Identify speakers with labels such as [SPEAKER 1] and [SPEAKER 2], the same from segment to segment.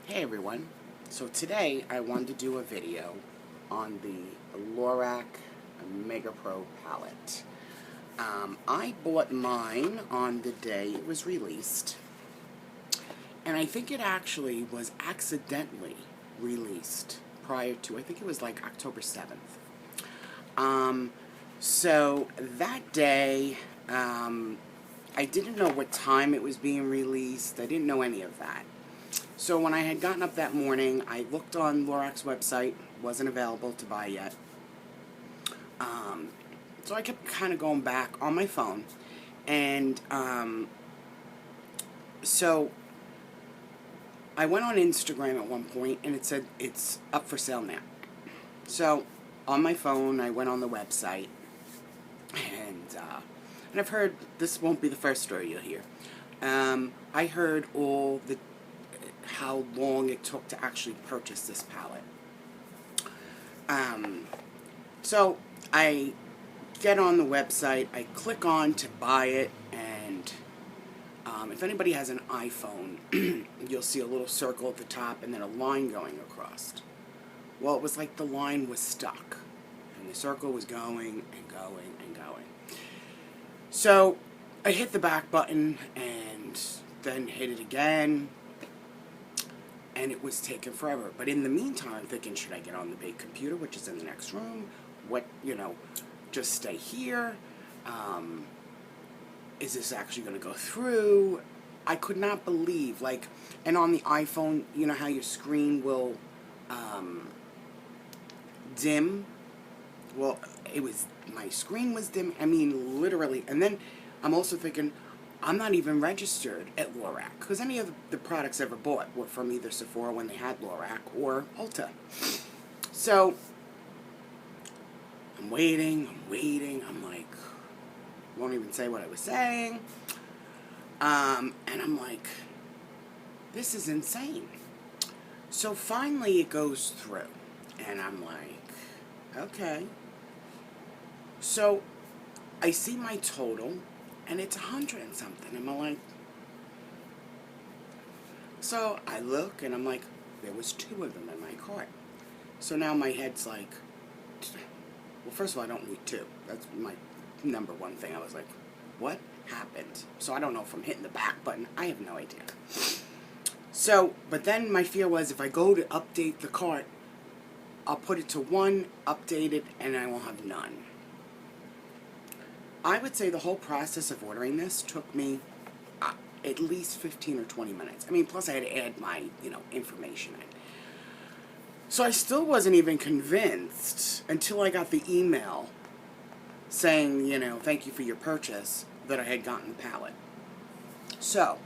[SPEAKER 1] Hey everyone, so today I wanted to do a video on the Lorac Mega Pro palette. I bought mine on the day it was released, and I think it actually was accidentally released prior to, I think it was like October 7th. So that day, I didn't know what time it was being released. I didn't know any of that. So when I had gotten up that morning, I looked on Lorac's website. Wasn't available to buy yet. So I kept kind of going back on my phone. And so I went on Instagram at one point, and it said it's up for sale now. So on my phone, I went on the website. And I've heard, this won't be the first story you'll hear. I heard how long it took to actually purchase this palette. So I get on the website, I click on to buy it, and if anybody has an iPhone, you'll see a little circle at the top and then a line going across. Well, it was like the line was stuck, and the circle was going and going and going. So I hit the back button and then hit it again, and it was taking forever. But in the meantime, I'm thinking, should I get on the big computer, which is in the next room? Just stay here? Is this actually going to go through? I could not believe, and on the iPhone, you know how your screen will dim? Well, my screen was dim, I mean, literally. And then I'm also thinking, I'm not even registered at Lorac, because any of the products I ever bought were from either Sephora when they had Lorac or Ulta. So I'm waiting, I'm like, won't even say what I was saying. And I'm like, this is insane. So finally it goes through, and I'm like, okay. So I see my total, and it's 100 and something. And I'm like, so I look, and I'm like, there was 2 of them in my cart. So now my head's like, well, first of all, I don't need 2. That's my number one thing. I was like, what happened? So I don't know if I'm hitting the back button. I have no idea. So, but then my fear was, if I go to update the cart, I'll put it to 1, update it, and I will have none. I would say the whole process of ordering this took me at least 15 or 20 minutes. I mean, plus I had to add my, information in. So I still wasn't even convinced until I got the email saying, thank you for your purchase, that I had gotten the palette. So,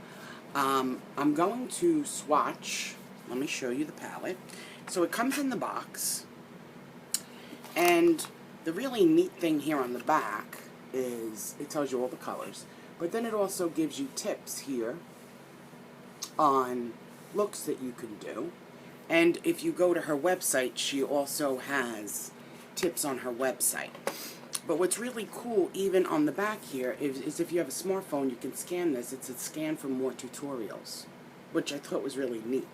[SPEAKER 1] I'm going to swatch. Let me show you the palette. So it comes in the box, and the really neat thing here on the back is it tells you all the colors, but then it also gives you tips here on looks that you can do. And if you go to her website, she also has tips on her website. But what's really cool, even on the back here, is if you have a smartphone, you can scan this. It's a scan for more tutorials, which I thought was really neat.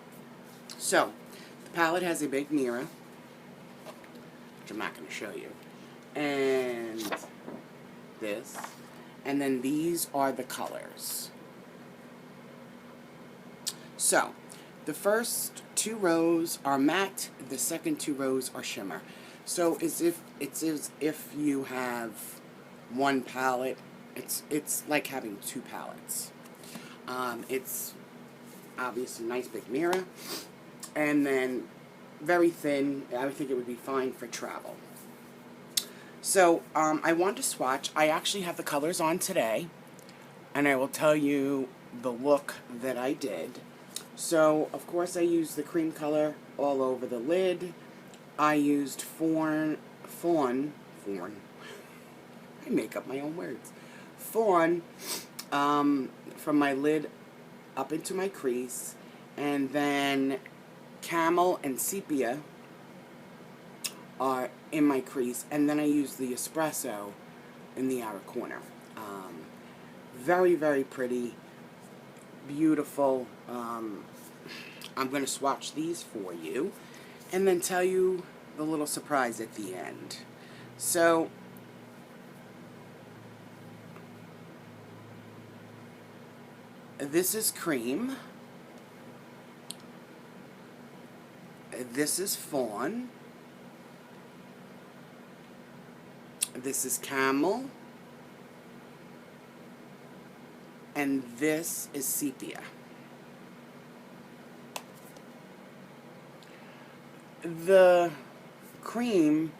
[SPEAKER 1] So the palette has a big mirror, which I'm not going to show you, and this, and then these are the colors. So the first 2 rows are matte, the second 2 rows are shimmer. So it's as if you have 1 palette. It's like having 2 palettes. It's obviously a nice big mirror, and then very thin. I would think it would be fine for travel. So I want to swatch. I actually have the colors on today, and I will tell you the look that I did. So of course I used the cream color all over the lid. I used fawn. I make up my own words. Fawn from my lid up into my crease, and then camel and sepia are in my crease, and then I use the espresso in the outer corner. Very, very pretty, beautiful. I'm going to swatch these for you and then tell you the little surprise at the end. So, this is cream. This is fawn. This is camel. And this is sepia. The cream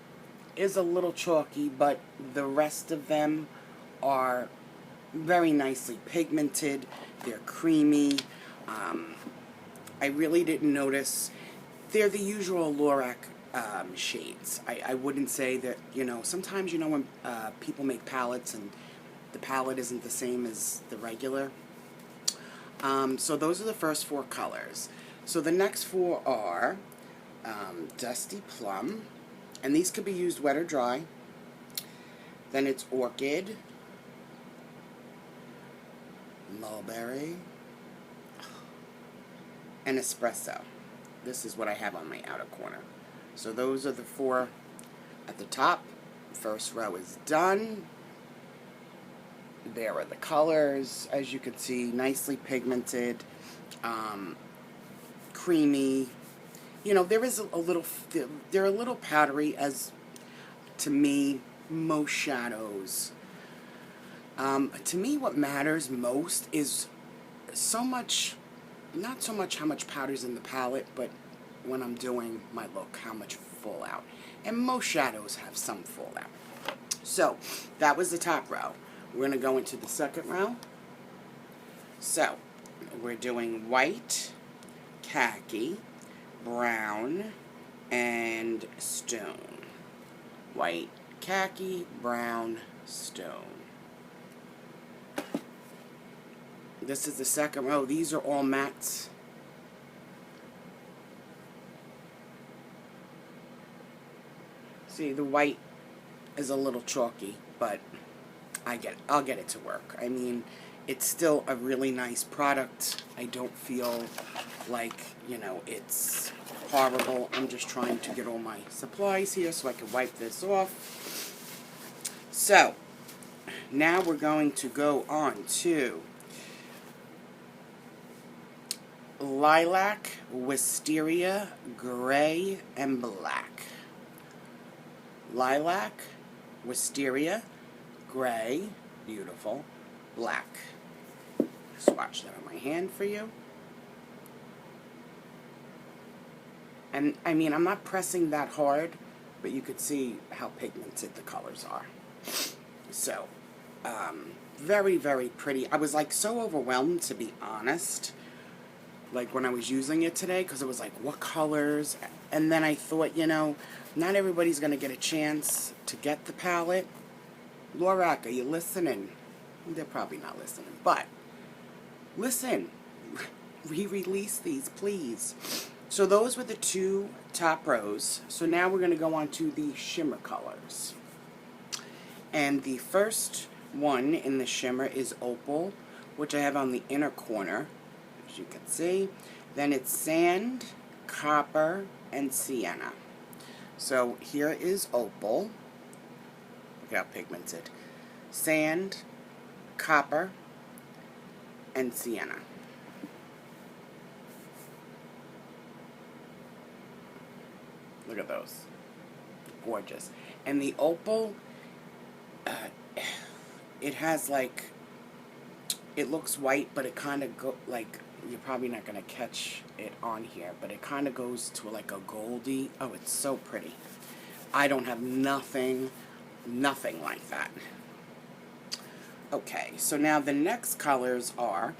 [SPEAKER 1] is a little chalky, but the rest of them are very nicely pigmented. They're creamy. I really didn't notice. They're the usual Lorac shades. I wouldn't say that, you know, sometimes, you know, when people make palettes and the palette isn't the same as the regular. So those are the first 4 colors. So the next 4 are Dusty Plum, and these could be used wet or dry. Then it's Orchid, Mulberry, and Espresso. This is what I have on my outer corner. So those are the 4 at the top. First row is done. There are the colors, as you can see, nicely pigmented, creamy. You know, there is a little, they're a little powdery, as to me, most shadows. To me, what matters most is not so much how much powder's in the palette, but when I'm doing my look, how much fallout. And most shadows have some fallout. So, that was the top row. We're going to go into the second row. So, we're doing white, khaki, brown, and stone. White, khaki, brown, stone. This is the second row. These are all mattes. See, the white is a little chalky, but I'll get it to work. I mean, it's still a really nice product. I don't feel like, you know, it's horrible. I'm just trying to get all my supplies here so I can wipe this off. So, now we're going to go on to Lilac, Wisteria, Gray, and Black. Lilac, Wisteria, Gray, beautiful, Black. Swatch that on my hand for you. And, I mean, I'm not pressing that hard, but you could see how pigmented the colors are. So, very, very pretty. I was, like, so overwhelmed, to be honest, like, when I was using it today, because it was like, what colors? And then I thought, you know, not everybody's going to get a chance to get the palette. Lorac, are you listening? They're probably not listening, but listen. Re-release these, please. So those were the 2 top rows. So now we're going to go on to the shimmer colors. And the first one in the shimmer is Opal, which I have on the inner corner, as you can see. Then it's Sand, Copper, and Sienna. So here is Opal. Look how pigmented. Sand, Copper, and Sienna. Look at those. Gorgeous. And the Opal, it has like, it looks white, but it kind of go like, you're probably not going to catch it on here, but it kind of goes to like a goldy. Oh, it's so pretty. I don't have nothing like that. Okay, so now the next colors are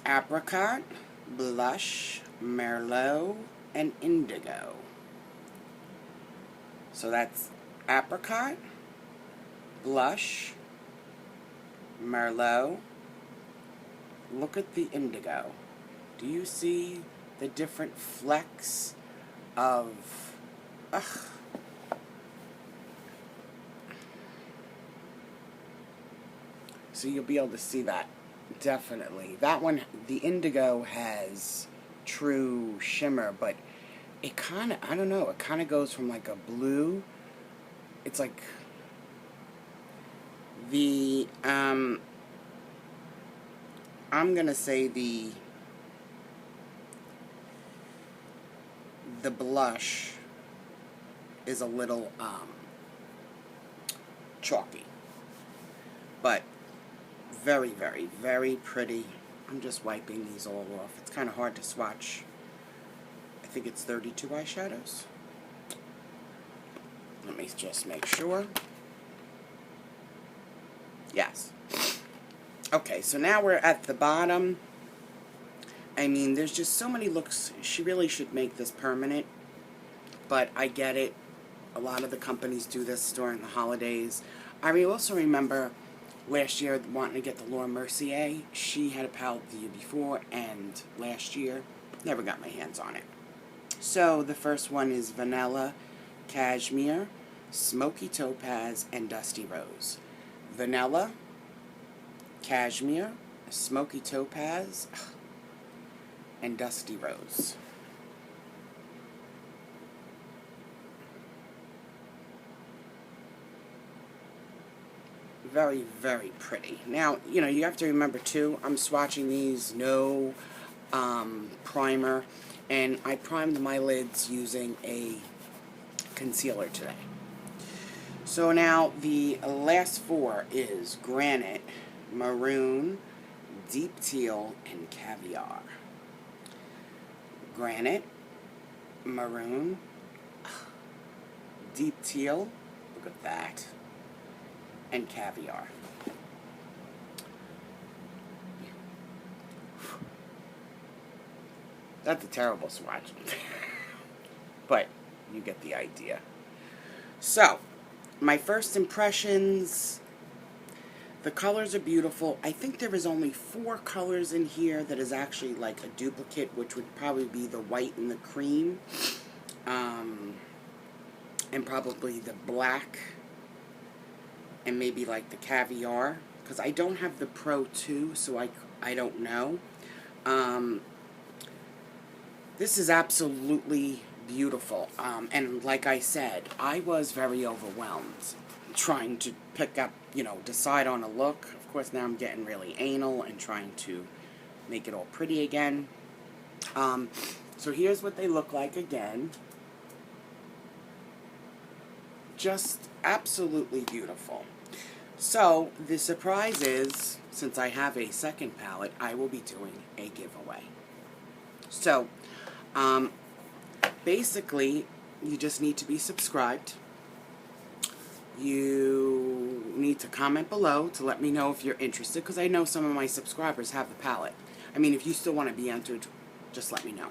[SPEAKER 1] Apricot, Blush, Merlot, and Indigo. So that's Apricot, Blush, Merlot. Look at the Indigo. Do you see the different flecks of... Ugh. So you'll be able to see that, definitely. That one, the Indigo, has true shimmer, but it kind of, I don't know, it kind of goes from like a blue, it's like the, I'm gonna say the blush is a little, chalky, but very, very, very pretty. I'm just wiping these all off. It's kind of hard to swatch. I think it's 32 eyeshadows. Let me just make sure. Yes. Okay, so now we're at the bottom. I mean, there's just so many looks. She really should make this permanent, but I get it. A lot of the companies do this during the holidays. I also remember last year wanting to get the Laura Mercier. She had a palette the year before, and last year, never got my hands on it. So the first one is Vanilla, Cashmere, Smoky Topaz, and Dusty Rose. Vanilla, Cashmere, Smoky Topaz, and Dusty Rose. Very, very pretty. Now, you know, you have to remember too, I'm swatching these, no primer, and I primed my lids using a concealer today. So now the last four is Granite, Maroon, Deep Teal, and Caviar. Granite, Maroon, Deep Teal, look at that, and Caviar. That's a terrible swatch, but you get the idea. So, my first impressions, the colors are beautiful. I think there is only 4 colors in here that is actually like a duplicate, which would probably be the white and the cream, and probably the black, and maybe like the Caviar, because I don't have the Pro 2, so I don't know. This is absolutely beautiful, and like I said, I was very overwhelmed trying to pick up, you know, decide on a look. Of course, now I'm getting really anal and trying to make it all pretty again. So here's what they look like again. Just absolutely beautiful. So the surprise is, since I have a second palette, I will be doing a giveaway. So basically, you just need to be subscribed. You need to comment below to let me know if you're interested, because I know some of my subscribers have the palette. I mean, if you still want to be entered, just let me know.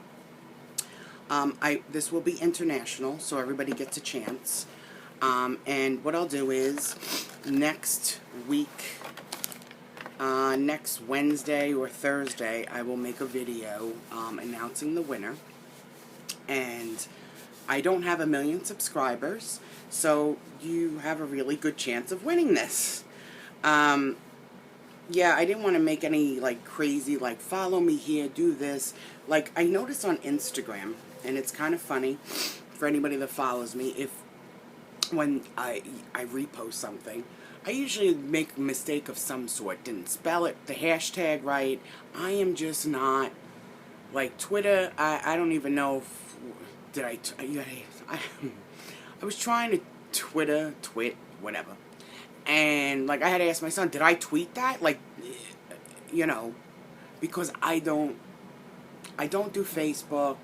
[SPEAKER 1] This will be international, so everybody gets a chance. And what I'll do is, next week, next Wednesday or Thursday, I will make a video announcing the winner. And I don't have 1 million subscribers, so you have a really good chance of winning this. Yeah, I didn't want to make any, like, crazy, like, follow me here, do this. Like, I noticed on Instagram, and it's kind of funny for anybody that follows me, when I repost something, I usually make a mistake of some sort, didn't spell it, the hashtag right. I am just not, like, Twitter, I don't even know if, I was trying to twit, whatever. And, like, I had to ask my son, did I tweet that? Like, you know, because I don't do Facebook.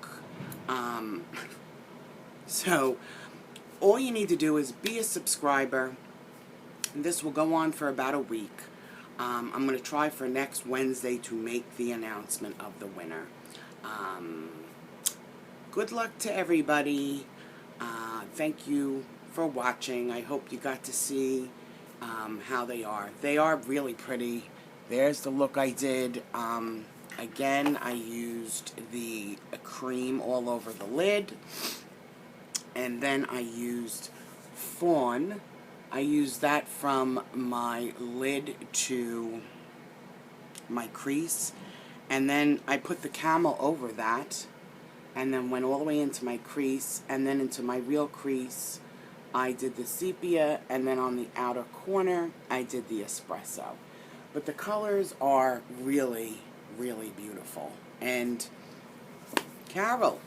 [SPEAKER 1] So, all you need to do is be a subscriber. This will go on for about a week. I'm going to try for next Wednesday to make the announcement of the winner. Good luck to everybody. Thank you for watching. I hope you got to see how they are. They are really pretty. There's the look I did. Again, I used the cream all over the lid. And then I used Fawn. I used that from my lid to my crease. And then I put the camel over that. and then went all the way into my crease, and then into my real crease I did the sepia, and then on the outer corner I did the espresso. But the colors are really, really beautiful. And Carol,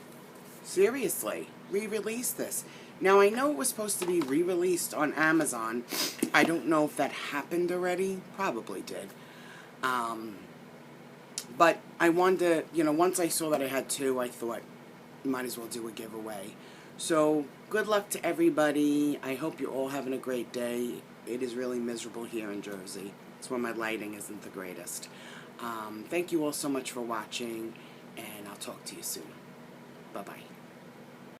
[SPEAKER 1] seriously, re-release this. Now, I know it was supposed to be re-released on Amazon. I don't know if that happened already. Probably did. But I wanted to, once I saw that I had two, I thought, might as well do a giveaway. So, good luck to everybody. I hope you're all having a great day. It is really miserable here in Jersey. It's where my lighting isn't the greatest. Thank you all so much for watching, and I'll talk to you soon. Bye-bye.